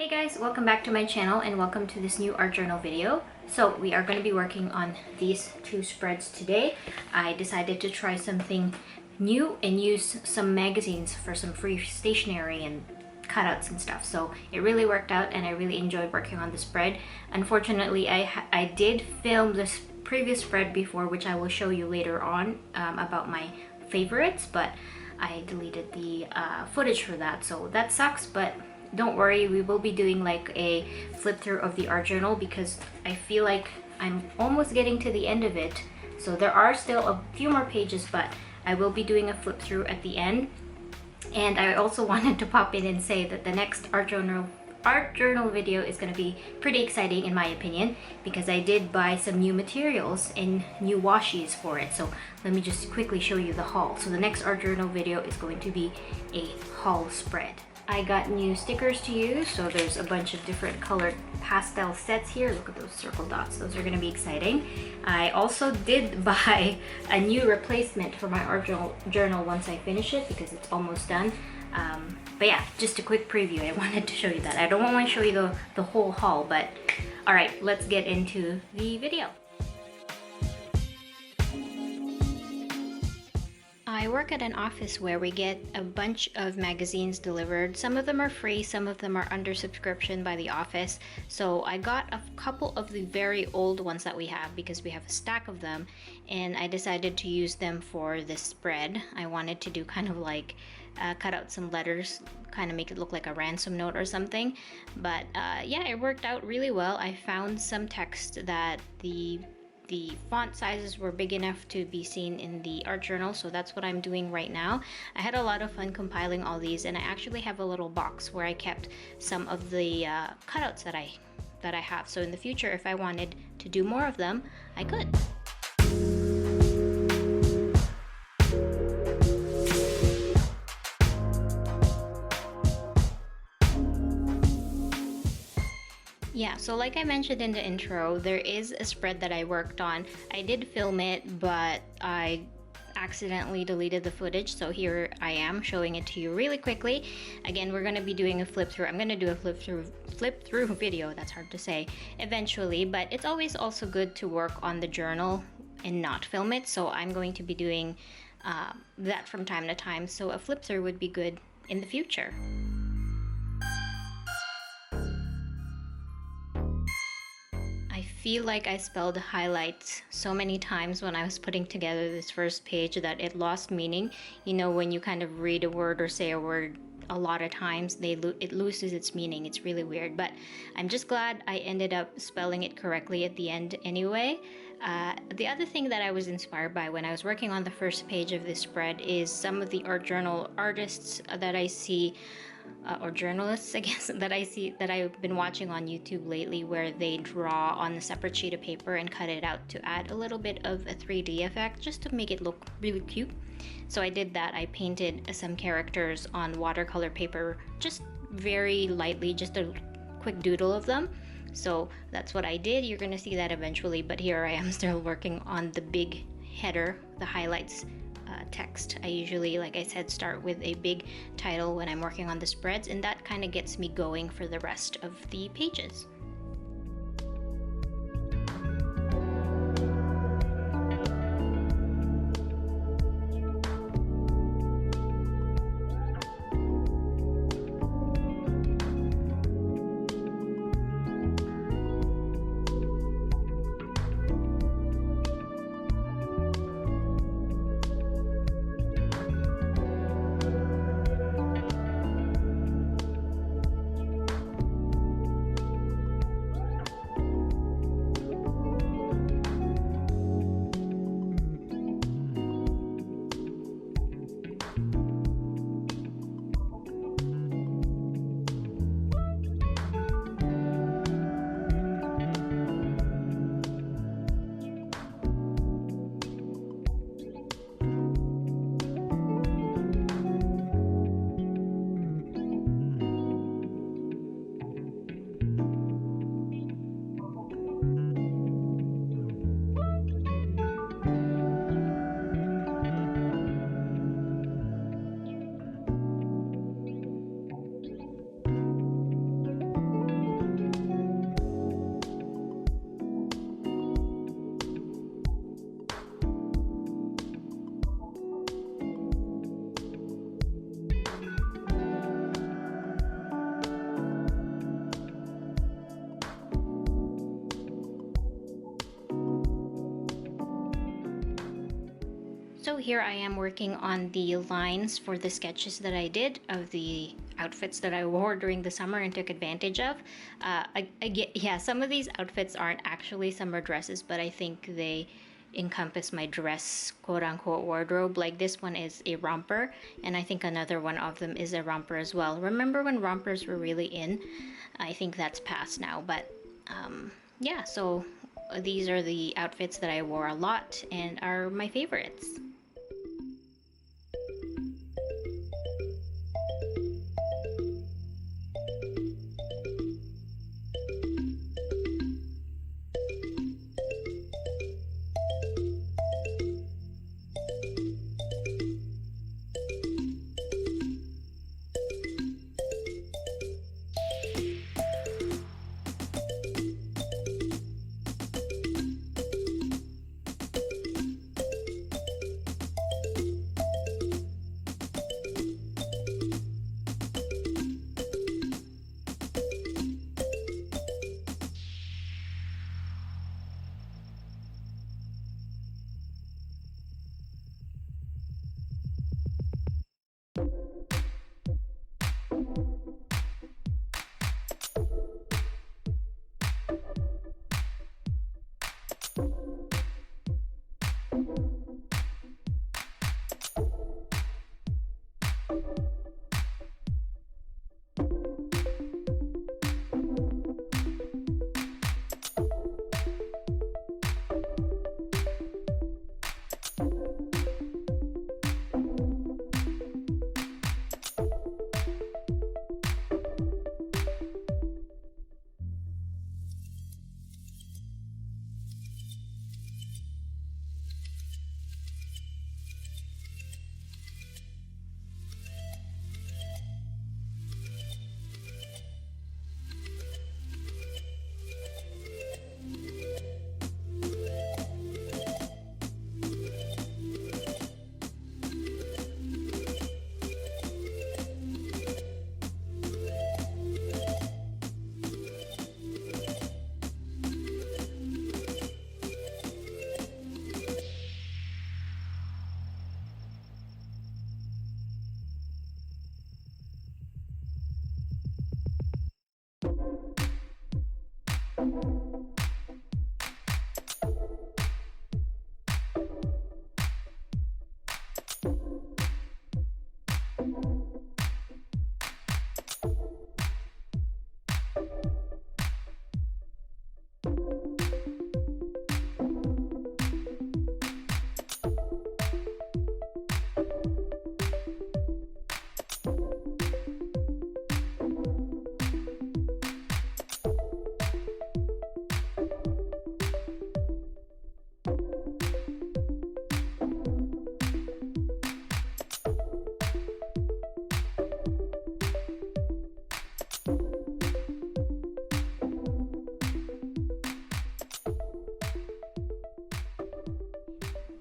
Hey guys, welcome back to my channel and welcome to this new art journal video. So we are going to be working on these two spreads today. I decided to try something new and use some magazines for some free stationery and cutouts and stuff. So it really worked out and I really enjoyed working on the spread. Unfortunately, I did film this previous spread before, which I will show you later on about my favorites, but I deleted the footage for that, so that sucks. But don't worry, we will be doing like a flip through of the art journal because I feel like I'm almost getting to the end of it. So there are still a few more pages, but I will be doing a flip through at the end. And I also wanted to pop in and say that the next art journal video is going to be pretty exciting in my opinion, because I did buy some new materials and new washies for it. So let me just quickly show you the haul. So the next art journal video is going to be a haul spread. I got new stickers to use, so there's a bunch of different colored pastel sets here. Look at those circle dots, those are going to be exciting. I also did buy a new replacement for my art journal once I finish it, because it's almost done. But yeah, just a quick preview. I wanted to show you that. I don't want to show you the whole haul, but alright, let's get into the video. I work at an office where we get a bunch of magazines delivered. Some of them are free, some of them are under subscription by the office. So I got a couple of the very old ones that we have because we have a stack of them, and I decided to use them for this spread. I wanted to do kind of like cut out some letters, kind of make it look like a ransom note or something. But yeah, it worked out really well. I found some text that the font sizes were big enough to be seen in the art journal, so that's what I'm doing right now. I had a lot of fun compiling all these, and I actually have a little box where I kept some of the cutouts that I have, so in the future if I wanted to do more of them, I could. Yeah, so like I mentioned in the intro, there is a spread that I worked on. I did film it, but I accidentally deleted the footage, so here I am showing it to you really quickly. Again, we're going to be doing a flip through. I'm going to do a flip through video, that's hard to say, eventually, but it's always also good to work on the journal and not film it, so I'm going to be doing that from time to time, so a flip through would be good in the future. I feel like I spelled highlights so many times when I was putting together this first page that it lost meaning. You know, when you kind of read a word or say a word a lot of times, it loses its meaning. It's really weird, but I'm just glad I ended up spelling it correctly at the end anyway. The other thing that I was inspired by when I was working on the first page of this spread is some of the art journal artists that I see, or journalists, I guess, that I've been watching on YouTube lately, where they draw on a separate sheet of paper and cut it out to add a little bit of a 3D effect just to make it look really cute. So I did that. I painted some characters on watercolor paper, just very lightly, just a quick doodle of them. So that's what I did. You're gonna see that eventually, but here I am still working on the big header, the highlights text. I usually, like I said, start with a big title when I'm working on the spreads, and that kind of gets me going for the rest of the pages. So here I am working on the lines for the sketches that I did of the outfits that I wore during the summer and took advantage of. Yeah, some of these outfits aren't actually summer dresses, but I think they encompass my dress quote-unquote wardrobe. Like this one is a romper, and I think another one of them is a romper as well. Remember when rompers were really in? I think that's past now, but yeah, so these are the outfits that I wore a lot and are my favorites.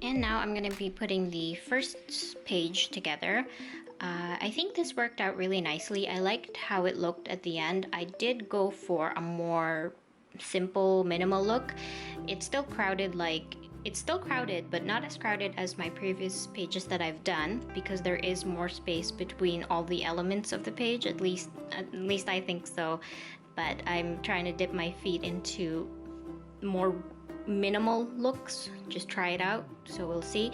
And now I'm gonna be putting the first page together. I think this worked out really nicely. I liked how it looked at the end. I did go for a more simple, minimal look. It's still crowded, but not as crowded as my previous pages that I've done, because there is more space between all the elements of the page. At least I think so. But I'm trying to dip my feet into more minimal looks, just try it out, so we'll see.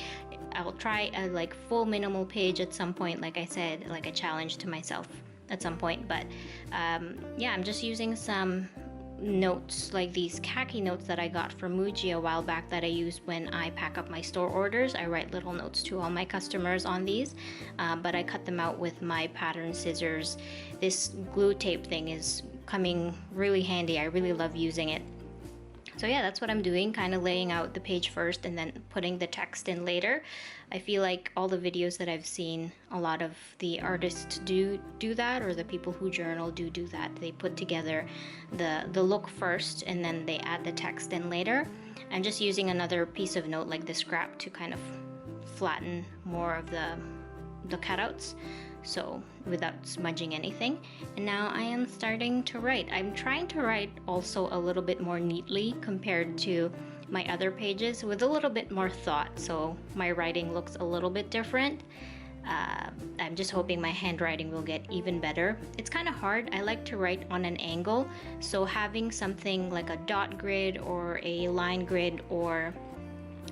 I'll try a like full minimal page at some point, like I said, like a challenge to myself at some point. But yeah, I'm just using some notes, like these khaki notes that I got from MUJI a while back that I use when I pack up my store orders. I write little notes to all my customers on these, but I cut them out with my pattern scissors. This glue tape thing is coming really handy. I really love using it. So yeah, that's what I'm doing, kind of laying out the page first and then putting the text in later. I feel like all the videos that I've seen, a lot of the artists do that, or the people who journal do that. They put together the look first and then they add the text in later. I'm just using another piece of note like the scrap to kind of flatten more of the cutouts, so without smudging anything. And now I am starting to write. I'm trying to write also a little bit more neatly compared to my other pages with a little bit more thought, so my writing looks a little bit different. I'm just hoping my handwriting will get even better. It's kind of hard. I like to write on an angle, so having something like a dot grid or a line grid, or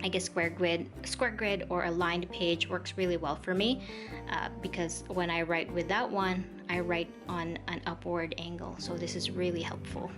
I guess square grid or a lined page works really well for me, because when I write with that one, I write on an upward angle, so this is really helpful.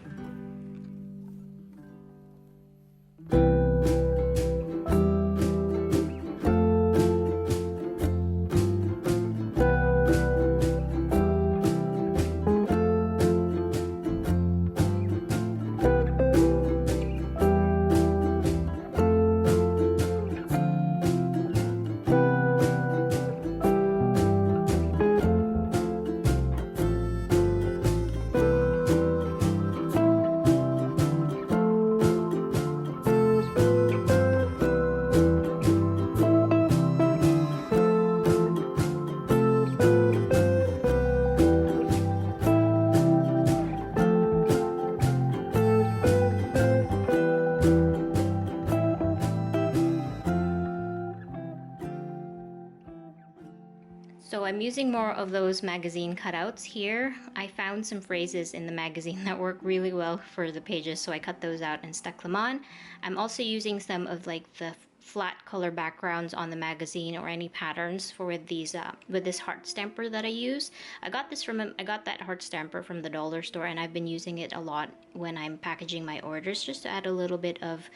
So I'm using more of those magazine cutouts here. I found some phrases in the magazine that work really well for the pages, so I cut those out and stuck them on. I'm also using some of like the flat color backgrounds on the magazine or any patterns for with this heart stamper that I use. I got that heart stamper from the dollar store, and I've been using it a lot when I'm packaging my orders, just to add a little bit of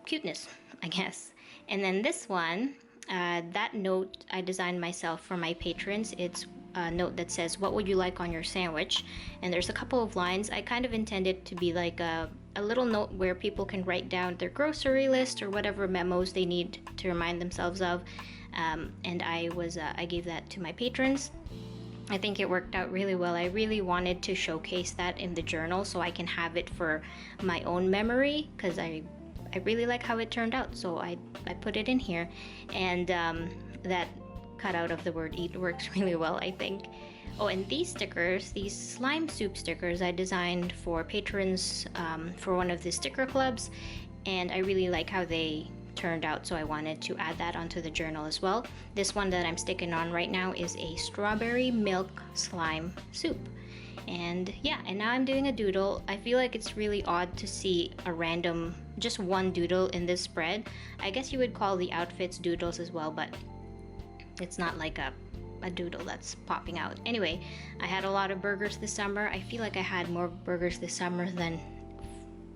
cuteness, I guess. And then this one, that note I designed myself for my patrons. It's a note that says, "What would you like on your sandwich?" And there's a couple of lines. I kind of intended to be like a little note where people can write down their grocery list or whatever memos they need to remind themselves of. And I gave that to my patrons. I think it worked out really well. I really wanted to showcase that in the journal so I can have it for my own memory, because I really like how it turned out, so I put it in here. And that cutout of the word eat works really well, I think. Oh, and these stickers, these slime soup stickers, I designed for patrons for one of the sticker clubs, and I really like how they turned out, so I wanted to add that onto the journal as well. This one that I'm sticking on right now is a strawberry milk slime soup. And yeah, and now I'm doing a doodle. I feel like it's really odd to see a random, just one doodle in this spread. I guess you would call the outfits doodles as well, but it's not like a doodle that's popping out. Anyway, I had a lot of burgers this summer. I feel like I had more burgers this summer than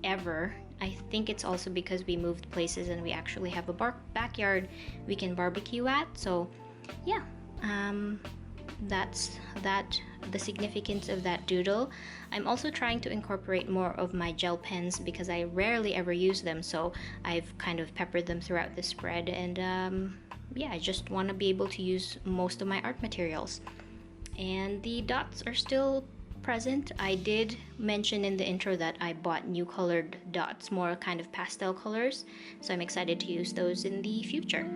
ever. I think it's also because we moved places and we actually have a backyard we can barbecue at. So yeah, that's the significance of that doodle. I'm also trying to incorporate more of my gel pens because I rarely ever use them, so I've kind of peppered them throughout the spread. And yeah, I just want to be able to use most of my art materials. And the dots are still present. I did mention in the intro that I bought new colored dots, more kind of pastel colors, so I'm excited to use those in the future.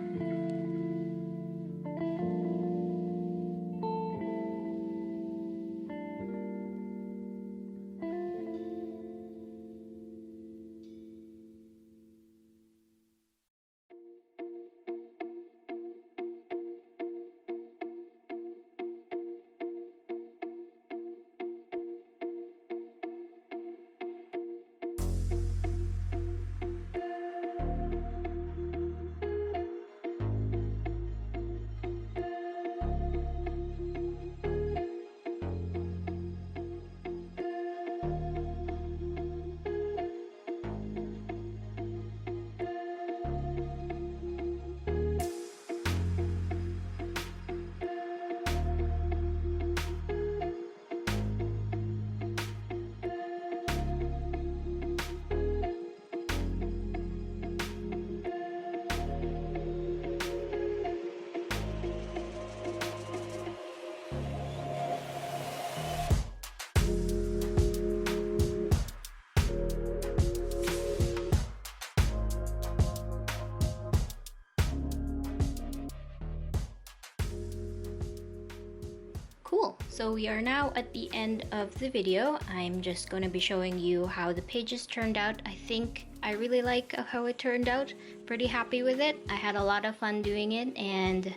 Cool, So we are now at the end of the video. I'm just going to be showing you how the pages turned out. I think I really like how it turned out. Pretty happy with it. I had a lot of fun doing it and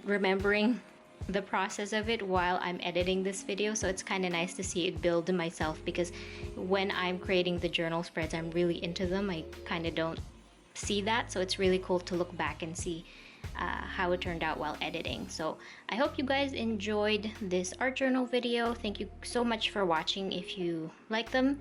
remembering the process of it while I'm editing this video, so it's kind of nice to see it build myself, because when I'm creating the journal spreads, I'm really into them. I kind of don't see that, so it's really cool to look back and see how it turned out while editing. So I hope you guys enjoyed this art journal video. Thank you so much for watching. If you like them,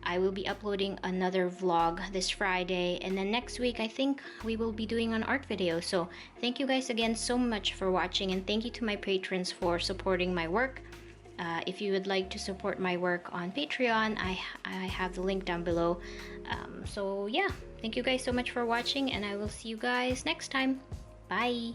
I will be uploading another vlog this Friday, and then next week I think we will be doing an art video. So thank you guys again so much for watching, and thank you to my patrons for supporting my work. If you would like to support my work on Patreon, I have the link down below. So yeah, thank you guys so much for watching, and I will see you guys next time. Bye!